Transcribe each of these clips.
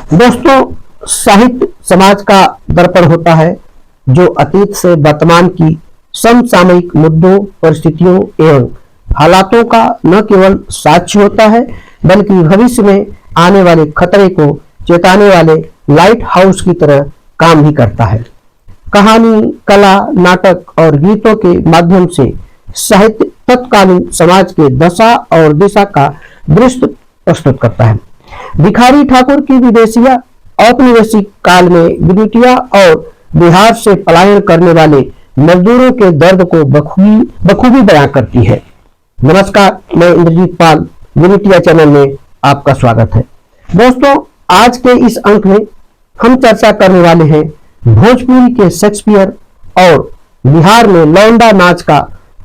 दोस्तों, साहित्य समाज का दर्पण होता है जो अतीत से वर्तमान की समसामयिक मुद्दों, परिस्थितियों एवं हालातों का न केवल साक्ष्य होता है बल्कि भविष्य में आने वाले खतरे को चेताने वाले लाइट हाउस की तरह काम भी करता है। कहानी, कला, नाटक और गीतों के माध्यम से साहित्य तत्कालीन समाज के दशा और दिशा का दृश्य प्रस्तुत करता है। भिखारी ठाकुर की विदेशिया औपनिवेशिक काल में गिरिटिया और बिहार से पलायन करने वाले मजदूरों के दर्द को बखूबी बयां करती है। नमस्कार, मैं इंद्रजीत पाल, गिरिटिया चैनल में आपका स्वागत है। दोस्तों, आज के इस अंक में हम चर्चा करने वाले हैं भोजपुरी के शेक्सपियर और बिहार में लौंडा नाच का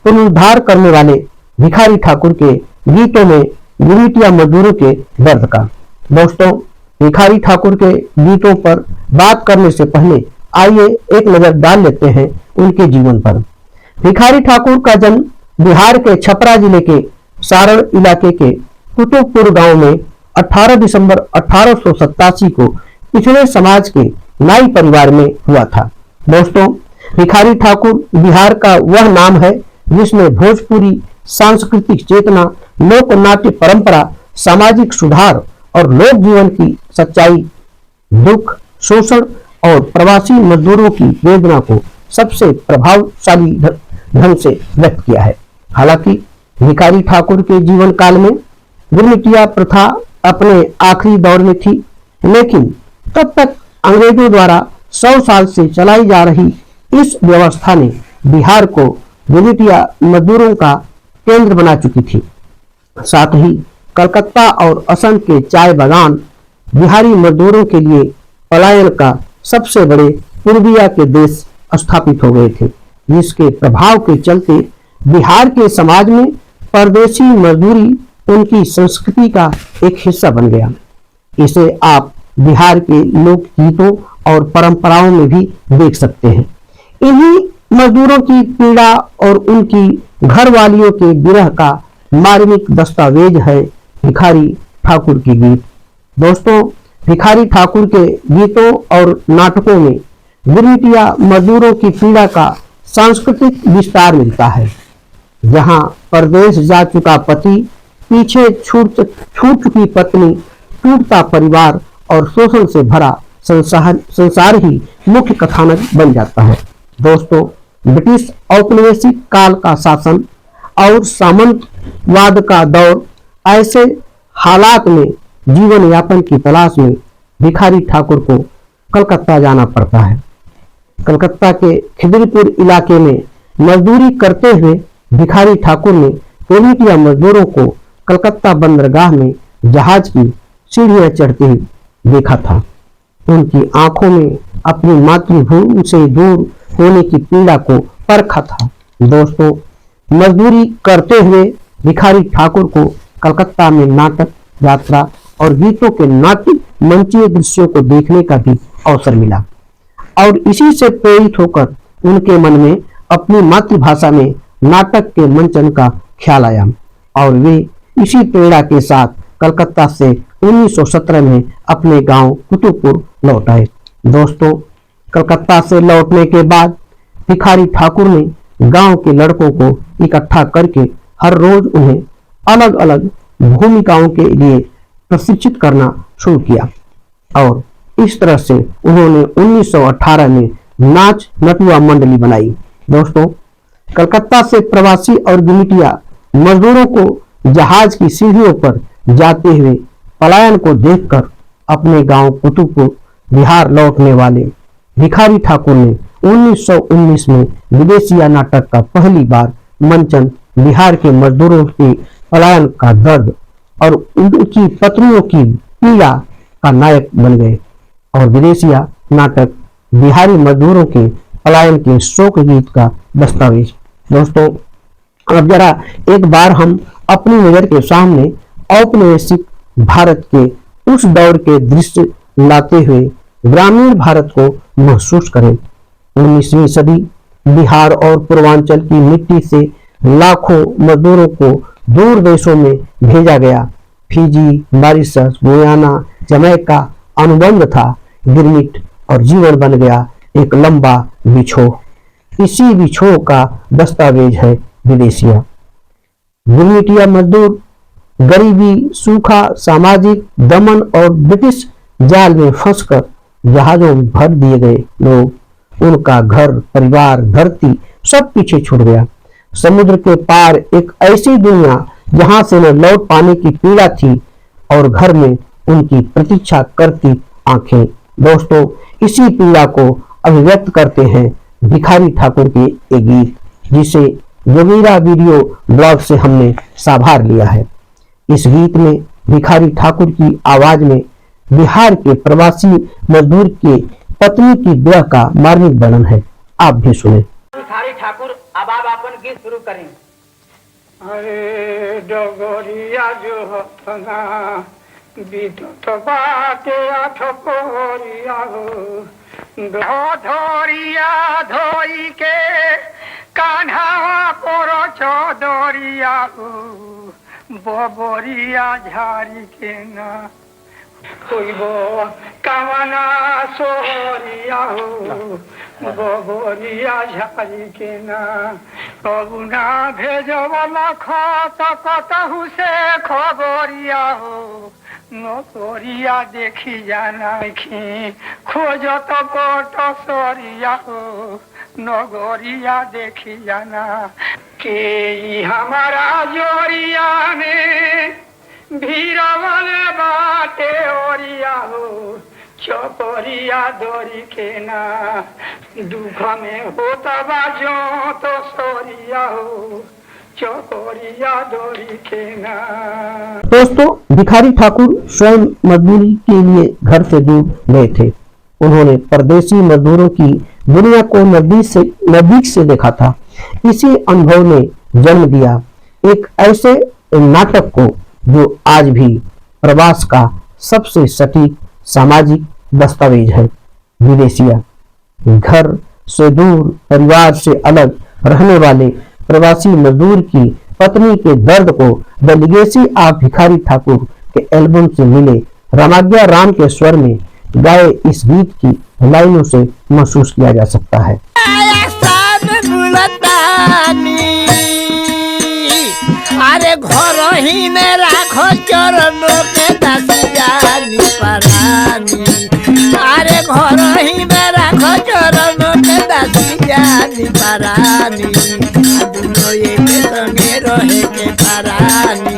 पुनरुद्धार करने वाले भिखारी ठाकुर के गीतों में गिरिटिया मजदूरों के दर्द का। दोस्तों, भिखारी ठाकुर के गीतों पर बात करने से पहले आइए एक नजर डाल लेते हैं उनके जीवन पर। भिखारी ठाकुर का जन्म बिहार के छपरा जिले के सारण इलाके के कुतुबपुर गांव में 18 दिसंबर 1887 को पिछड़े समाज के नाई परिवार में हुआ था। दोस्तों, भिखारी ठाकुर बिहार का वह नाम है जिसने भोजपुरी सांस्कृतिक चेतना, लोक नाट्य परंपरा, सामाजिक सुधार और लोक जीवन की सच्चाई, दुख, शोषण और प्रवासी मजदूरों की वेदना को सबसे प्रभावशाली ढंग से व्यक्त किया है। हालांकि भिखारी ठाकुर के जीवन काल में गिरमिटिया प्रथा अपने आखिरी दौर में थी, लेकिन तब तक अंग्रेजों द्वारा 100 साल से चलाई जा रही इस व्यवस्था ने बिहार को गिरमिटिया मजदूरों का केंद्र बना चुकी थी। साथ ही कलकत्ता और असम के चाय बागान बिहारी मजदूरों के लिए पलायन का सबसे बड़े पूर्विया के देश स्थापित हो गए थे, जिसके प्रभाव के चलते बिहार के समाज में परदेशी मजदूरी उनकी संस्कृति का एक हिस्सा बन गया। इसे आप बिहार के लोक गीतों और परंपराओं में भी देख सकते हैं। इन्हीं मजदूरों की पीड़ा और उनकी घरवालियों के विरह का मार्मिक दस्तावेज है भिखारी ठाकुर की गीत। दोस्तों, भिखारी ठाकुर के गीतों और नाटकों में गिरमिटिया मजदूरों की पीड़ा का सांस्कृतिक विस्तार मिलता है। जहां परदेश जा चुका पति, पीछे छूट चुकी पत्नी, टूटता परिवार और शोषण से भरा संसार ही मुख्य कथानक बन जाता है। दोस्तों, ब्रिटिश औपनिवेशिक काल का शासन और सामंतवाद का दौर, ऐसे हालात में जीवन यापन की तलाश में भिखारी ठाकुर को कलकत्ता जाना पड़ता है। कलकत्ता के खिदरीपुर इलाके में मजदूरी करते हुए भिखारी ठाकुर ने गिरमिटिया मजदूरों को कलकत्ता बंदरगाह में जहाज की सीढ़ियां चढ़ते हुए देखा था। उनकी आंखों में अपनी मातृभूमि से दूर होने की पीड़ा को परखा था। दोस्तों, मजदूरी करते हुए भिखारी ठाकुर को कलकत्ता में नाटक, यात्रा और गीतों के नाट्य मंचीय दृश्यों को देखने का भी अवसर मिला और इसी से प्रेरित होकर उनके मन में अपनी मातृभाषा में नाटक के मंचन का ख्याल आया और वे इसी प्रेरणा के साथ कलकत्ता से 1917 में अपने गांव कुतुबपुर लौट आए। दोस्तों, कलकत्ता से लौटने के बाद भिखारी ठाकुर ने गांव के लड़कों को इकट्ठा करके हर रोज उन्हें अलग अलग भूमिकाओं के लिए प्रशिक्षित करना शुरू किया और इस तरह से उन्होंने 1918 में नाच नटुआ मंडली बनाई। दोस्तों, कलकत्ता से प्रवासी और गिरमिटिया मजदूरों को जहाज की सीढ़ियों पर जाते हुए पलायन को देखकर अपने गांव कुतुबपुर बिहार लौटने वाले भिखारी ठाकुर ने 1919 में विदेशिया नाटक का पहली बार मंचन बिहार के मजदूरों के पलायन का दर्द और उनकी पत्नियों की पीड़ा का नायक बन गए और विदेशिया नाटक बिहारी मजदूरों के पलायन के शोक गीत का दस्तावेज। दोस्तों, अब जरा एक बार हम अपनी नजर के सामने औपनिवेशिक भारत के उस दौर के दृश्य लाते हुए ग्रामीण भारत को महसूस करें। 19वीं सदी बिहार और पूर्वांचल की मिट्टी से लाखों मजदूरों को दूर देशों में भेजा गया। फिजी, मॉरिशस, गुयाना, जमैका अनुबंध था गिरमिट और जीवन बन गया एक लंबा बिछोह। इसी बिछोह का दस्तावेज है विदेशिया। गिरमिटिया मजदूर गरीबी, सूखा, सामाजिक दमन और ब्रिटिश जाल में फंसकर जहाजों में भर दिए गए लोग, उनका घर, परिवार, धरती सब पीछे छूट गया। समुद्र के पार एक ऐसी दुनिया जहां से न लौट पाने की पीड़ा थी और घर में उनकी प्रतीक्षा करती आंखें। दोस्तों, इसी पीड़ा को अभिव्यक्त करते हैं भिखारी ठाकुर के एक गीत, जिसे जोगीरा वीडियो ब्लॉग से हमने साभार लिया है। इस गीत में भिखारी ठाकुर की आवाज में बिहार के प्रवासी मजदूर के पत्नी की विरह का मार्मिक वर्णन है। आप भी सुने। भिखारी ठाकुर अब आप अपन गीत शुरू करें। अरे डगरिया जो हतना विद्युत बाटे अठकोरिया हो, धोरिया धोई के कान्हा पर चौदरिया हो, बबरिया झारी के ना कोई बो कामना सोरिया हो, बबरिया झारी के ना अबुना भेजवला खत कतहु से खबरिया हो, नोरिया देखी जाना खी खोजत बट सरिया हो, नगरिया देखी जाना के हमारा जोरिया में भीरवल बाटे ओरिया हो, चपरिया दोरी के ना दुख में होता बाजो तो सोरिया हो, चपरिया दोरी के ना। दोस्तों, भिखारी ठाकुर स्वयं मजदूरी के लिए घर से दूर गए थे। उन्होंने परदेसी मजदूरों की दुनिया को नजदीक से देखा था। इसी अनुभव ने जन्म दिया एक ऐसे नाटक को जो आज भी प्रवास का सबसे सटीक सामाजिक दस्तावेज है, विदेशिया। घर से दूर, परिवार से अलग रहने वाले प्रवासी मजदूर की पत्नी के दर्द को the legacy of Bhikhari Thakur के एल्बम से मिले रामाज्ञा राम के स्वर में गाए इस गीत की लाइनों से महसूस किया जा सकता है। अरे घर ही में राखो चरणों के दसियानी परानी, अरे घर ही में राखो चरणों के दसियानी परानी, दोनों एक संगे रहे के परानी,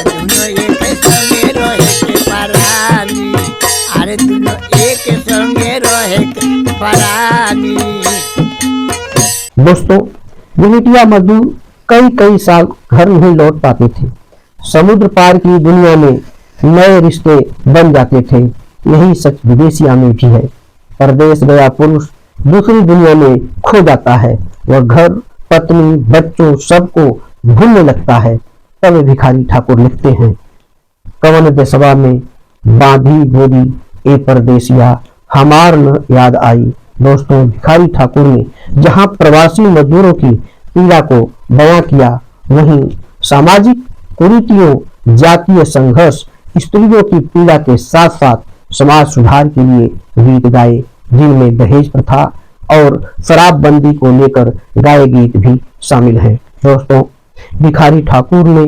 दोनों एक संगे रहे के परानी, अरे दोनों एक संगे रहे के परानी। दोस्तों, गिरमिटिया मजदूर कई साल घर नहीं लौट पाते थे। समुद्र पार की दुनिया में नए रिश्ते बन जाते थे। यही सच विदेशिया में भी है। परदेश गया पुरुष दूसरी दुनिया में खो जाता है। वह घर, पत्नी, बच्चों सबको भूलने लगता है। तब भिखारी ठाकुर लिखते हैं, कवन देशवा में बांधी गोदी ए परदेसिया हमार न याद आई। दोस्तों, भिखारी ठाकुर ने जहां प्रवासी मजदूरों की पीड़ा को बयां किया, वहीं सामाजिक कुरीतियों, जातीय संघर्ष, स्त्रियों की पीड़ा के साथ साथ समाज सुधार के लिए गीत गाए, जिनमें दहेज प्रथा और शराबबंदी को लेकर गाए गीत भी शामिल हैं। दोस्तों, भिखारी ठाकुर ने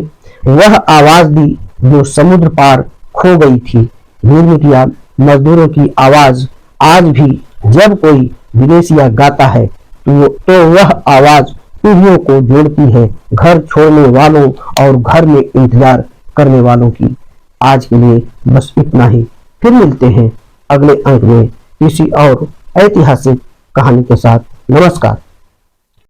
वह आवाज दी जो समुद्र पार खो गई थी। गिरमिटिया मजदूरों की आवाज आज भी जब कोई विदेशिया गाता है तो वह आवाज पीढ़ियों को जोड़ती है, घर छोड़ने वालों और घर में इंतजार करने वालों की। आज के लिए बस इतना ही। फिर मिलते हैं अगले अंक में किसी और ऐतिहासिक कहानी के साथ। नमस्कार।